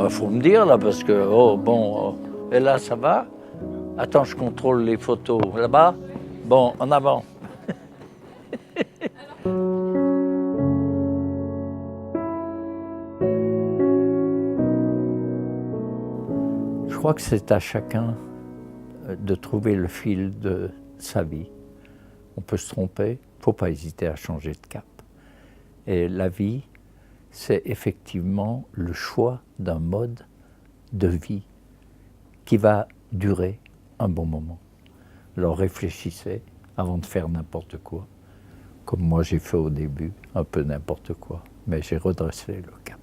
Faut me dire là parce que, oh bon, et là ça va? Attends, je contrôle les photos. Là-bas? Bon, en avant. Je crois que c'est à chacun de trouver le fil de sa vie. On peut se tromper, il ne faut pas hésiter à changer de cap. Et la vie, c'est effectivement le choix d'un mode de vie qui va durer un bon moment. Alors réfléchissez avant de faire n'importe quoi. Comme moi j'ai fait au début, un peu n'importe quoi, mais j'ai redressé le cap.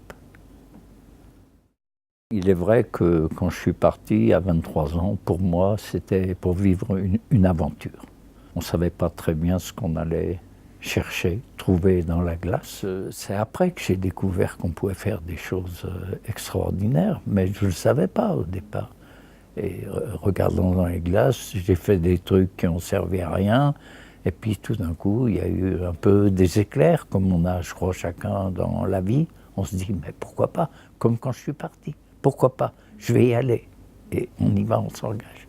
Il est vrai que quand je suis parti à 23 ans, pour moi, c'était pour vivre une aventure. On ne savait pas très bien ce qu'on allait chercher, trouver dans la glace. C'est après que j'ai découvert qu'on pouvait faire des choses extraordinaires, mais je ne le savais pas au départ. Et regardant dans les glaces, j'ai fait des trucs qui n'ont servi à rien. Et puis tout d'un coup, il y a eu un peu des éclairs, comme on a, je crois, chacun dans la vie. On se dit, mais pourquoi pas? Comme quand je suis parti. Pourquoi pas? Je vais y aller. Et on y va, on s'engage.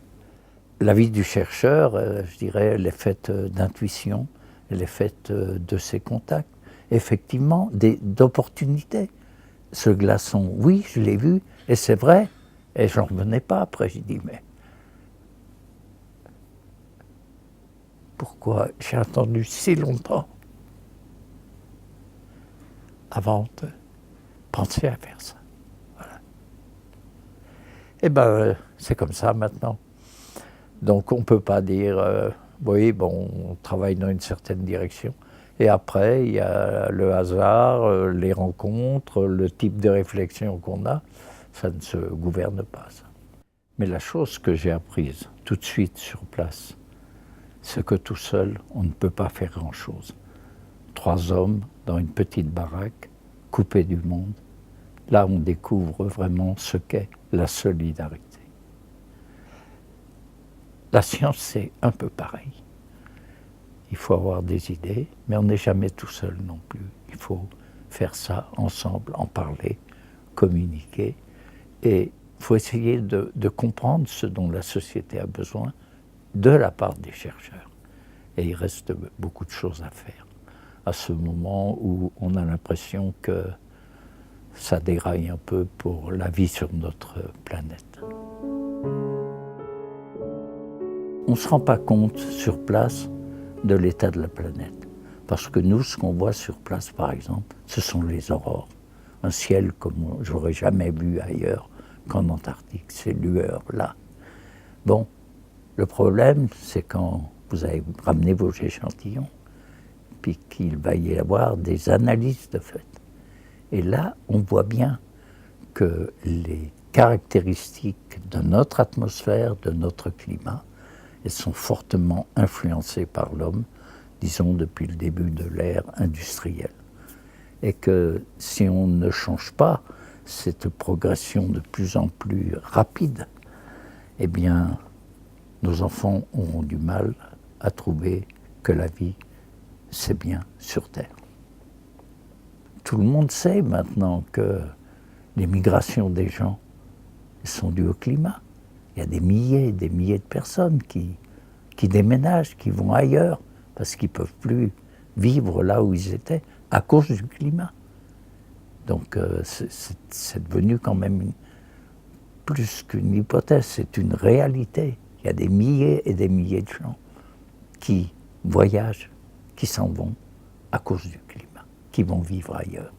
La vie du chercheur, je dirais, elle est faite d'intuition, elle est faite de ses contacts, effectivement, d'opportunités. Ce glaçon, oui, je l'ai vu, et c'est vrai, et j'en revenais pas après. J'ai dit, mais pourquoi j'ai attendu si longtemps avant de penser à faire ça? Voilà. Et ben, c'est comme ça maintenant. Donc on ne peut pas dire, oui, bon, on travaille dans une certaine direction. Et après, il y a le hasard, les rencontres, le type de réflexion qu'on a. Ça ne se gouverne pas, ça. Mais la chose que j'ai apprise tout de suite sur place, c'est que tout seul, on ne peut pas faire grand-chose. 3 hommes dans une petite baraque, coupés du monde. Là, on découvre vraiment ce qu'est la solidarité. La science, c'est un peu pareil. Il faut avoir des idées, mais on n'est jamais tout seul non plus. Il faut faire ça ensemble, en parler, communiquer. Et il faut essayer de comprendre ce dont la société a besoin de la part des chercheurs. Et il reste beaucoup de choses à faire. À ce moment où on a l'impression que ça déraille un peu pour la vie sur notre planète. On ne se rend pas compte sur place de l'état de la planète. Parce que nous, ce qu'on voit sur place, par exemple, ce sont les aurores. Un ciel comme j'aurais jamais vu ailleurs qu'en Antarctique, ces lueurs-là. Bon, le problème, c'est quand vous avez ramené vos échantillons, puis qu'il va y avoir des analyses de fait. Et là, on voit bien que les caractéristiques de notre atmosphère, de notre climat, elles sont fortement influencées par l'homme, disons depuis le début de l'ère industrielle. Et que si on ne change pas cette progression de plus en plus rapide, eh bien, nos enfants auront du mal à trouver que la vie, c'est bien sur Terre. Tout le monde sait maintenant que les migrations des gens sont dues au climat. Il y a des milliers et des milliers de personnes qui déménagent, qui vont ailleurs, parce qu'ils ne peuvent plus vivre là où ils étaient à cause du climat. Donc c'est devenu quand même plus qu'une hypothèse, c'est une réalité. Il y a des milliers et des milliers de gens qui voyagent, qui s'en vont à cause du climat, qui vont vivre ailleurs.